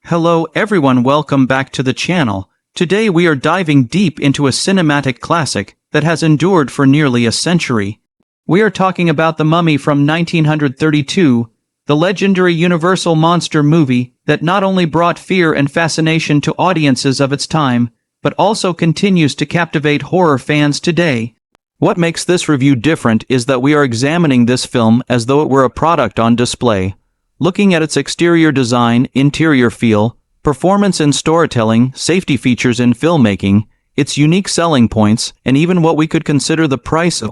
Hello everyone, welcome back to the channel. Today we are diving deep into a cinematic classic that has endured for nearly a century. We are talking about The Mummy from 1932, the legendary Universal monster movie that not only brought fear and fascination to audiences of its time, but also continues to captivate horror fans today. What makes this review different is that we are examining this film as though it were a product on display. Looking at its exterior design, interior feel, performance in storytelling, safety features in filmmaking, its unique selling points, and even what we could consider the price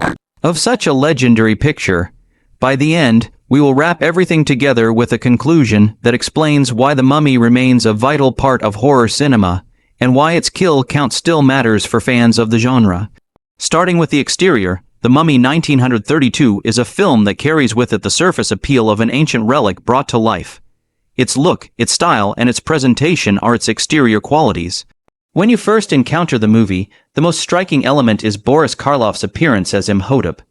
of such a legendary picture. By the end, we will wrap everything together with a conclusion that explains why The Mummy remains a vital part of horror cinema, and why its kill count still matters for fans of the genre. Starting with the exterior, The Mummy 1932 is a film that carries with it the surface appeal of an ancient relic brought to life. Its look, its style, and its presentation are its exterior qualities. When you first encounter the movie, the most striking element is Boris Karloff's appearance as Imhotep.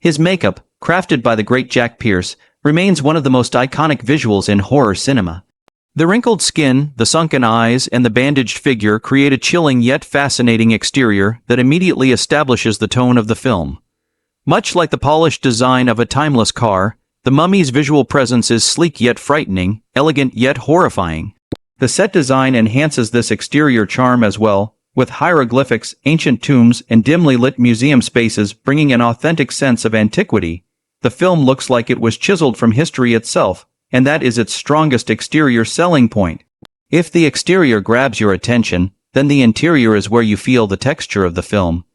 His makeup, crafted by the great Jack Pierce, remains one of the most iconic visuals in horror cinema. The wrinkled skin, the sunken eyes, and the bandaged figure create a chilling yet fascinating exterior that immediately establishes the tone of the film. Much like the polished design of a timeless car, The Mummy's visual presence is sleek yet frightening, elegant yet horrifying. The set design enhances this exterior charm as well, with hieroglyphics, ancient tombs, and dimly lit museum spaces bringing an authentic sense of antiquity. The film looks like it was chiseled from history itself, and that is its strongest exterior selling point. If the exterior grabs your attention, then the interior is where you feel the texture of the film.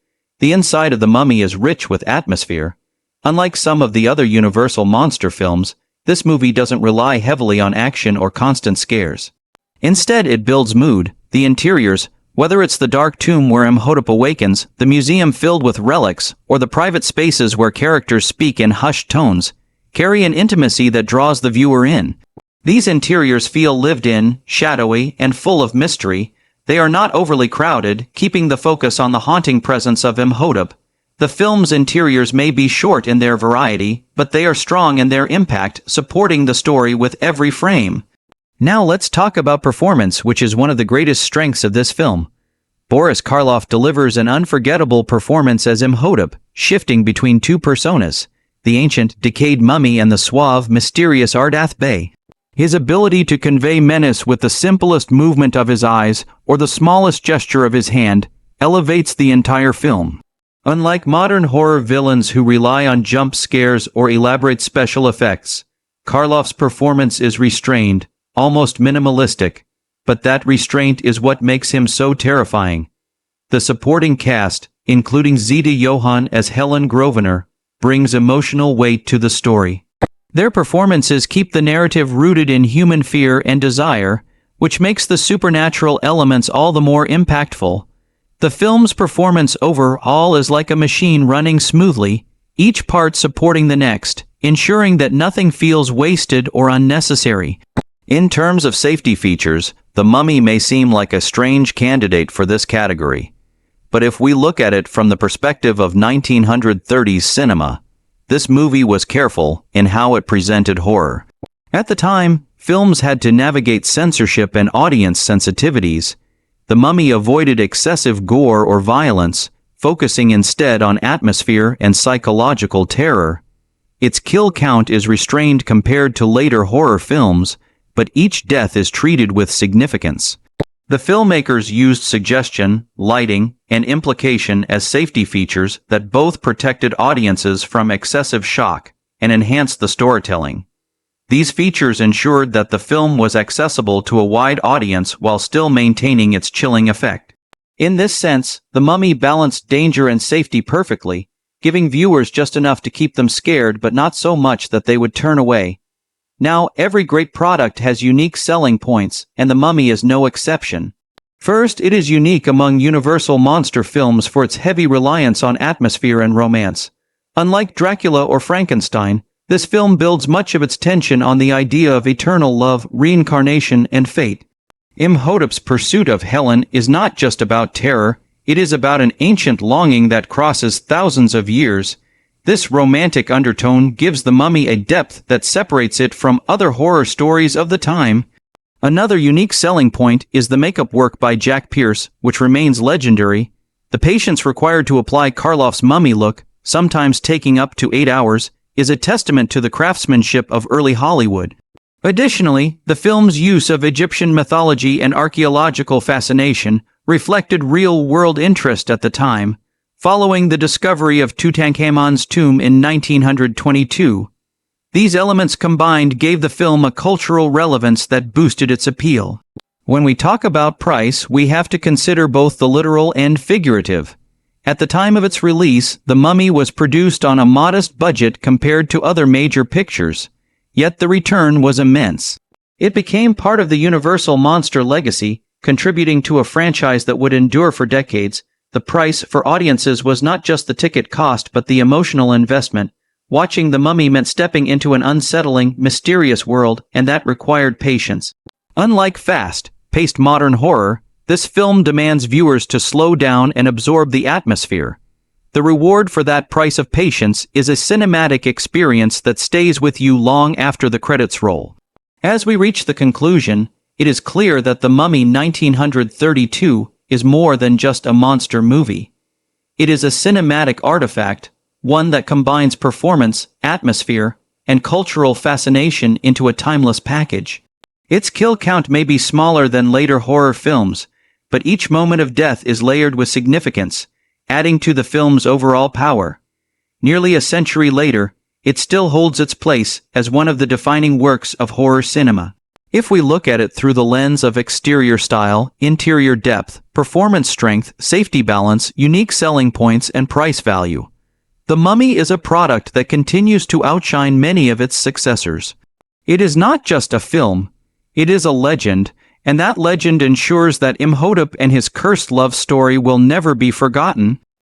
The inside of The Mummy is rich with atmosphere. Unlike some of the other Universal monster films, this movie doesn't rely heavily on action or constant scares. Instead, it builds mood. The interiors, whether it's the dark tomb where Imhotep awakens, the museum filled with relics, or the private spaces where characters speak in hushed tones, carry an intimacy that draws the viewer in. These interiors feel lived in, shadowy, and full of mystery. They are not overly crowded, keeping the focus on the haunting presence of Imhotep. The film's interiors may be short in their variety, but they are strong in their impact, supporting the story with every frame. Now let's talk about performance, which is one of the greatest strengths of this film. Boris Karloff delivers an unforgettable performance as Imhotep, shifting between two personas, the ancient, decayed mummy and the suave, mysterious Ardath Bey. His ability to convey menace with the simplest movement of his eyes or the smallest gesture of his hand elevates the entire film. Unlike modern horror villains who rely on jump scares or elaborate special effects, Karloff's performance is restrained, almost minimalistic, but that restraint is what makes him so terrifying. The supporting cast, including Zita Johann as Helen Grosvenor, brings emotional weight to the story. Their performances keep the narrative rooted in human fear and desire, which makes the supernatural elements all the more impactful. The film's performance overall is like a machine running smoothly, each part supporting the next, ensuring that nothing feels wasted or unnecessary. In terms of safety features, The Mummy may seem like a strange candidate for this category. But if we look at it from the perspective of 1930s cinema, this movie was careful in how it presented horror. At the time, films had to navigate censorship and audience sensitivities. The Mummy avoided excessive gore or violence, focusing instead on atmosphere and psychological terror. Its kill count is restrained compared to later horror films, but each death is treated with significance. The filmmakers used suggestion, lighting, and implication as safety features that both protected audiences from excessive shock and enhanced the storytelling. These features ensured that the film was accessible to a wide audience while still maintaining its chilling effect. In this sense, The Mummy balanced danger and safety perfectly, giving viewers just enough to keep them scared but not so much that they would turn away. Now, every great product has unique selling points, and The Mummy is no exception. First, it is unique among Universal monster films for its heavy reliance on atmosphere and romance. Unlike Dracula or Frankenstein, this film builds much of its tension on the idea of eternal love, reincarnation, and fate. Imhotep's pursuit of Helen is not just about terror, it is about an ancient longing that crosses thousands of years. This romantic undertone gives The Mummy a depth that separates it from other horror stories of the time. Another unique selling point is the makeup work by Jack Pierce, which remains legendary. The patience required to apply Karloff's mummy look, sometimes taking up to 8 hours, is a testament to the craftsmanship of early Hollywood. Additionally, the film's use of Egyptian mythology and archaeological fascination reflected real-world interest at the time. Following the discovery of Tutankhamun's tomb in 1922, these elements combined gave the film a cultural relevance that boosted its appeal. When we talk about price, we have to consider both the literal and figurative. At the time of its release, The Mummy was produced on a modest budget compared to other major pictures, yet the return was immense. It became part of the Universal monster legacy, contributing to a franchise that would endure for decades. The price for audiences was not just the ticket cost but the emotional investment. Watching The Mummy meant stepping into an unsettling, mysterious world, and that required patience. Unlike fast-paced modern horror, this film demands viewers to slow down and absorb the atmosphere. The reward for that price of patience is a cinematic experience that stays with you long after the credits roll. As we reach the conclusion, it is clear that The Mummy 1932 is more than just a monster movie. It is a cinematic artifact, one that combines performance, atmosphere, and cultural fascination into a timeless package. Its kill count may be smaller than later horror films, but each moment of death is layered with significance, adding to the film's overall power. Nearly a century later, it still holds its place as one of the defining works of horror cinema. If we look at it through the lens of exterior style, interior depth, performance strength, safety balance, unique selling points, and price value, The Mummy is a product that continues to outshine many of its successors. It is not just a film, it is a legend, and that legend ensures that Imhotep and his cursed love story will never be forgotten.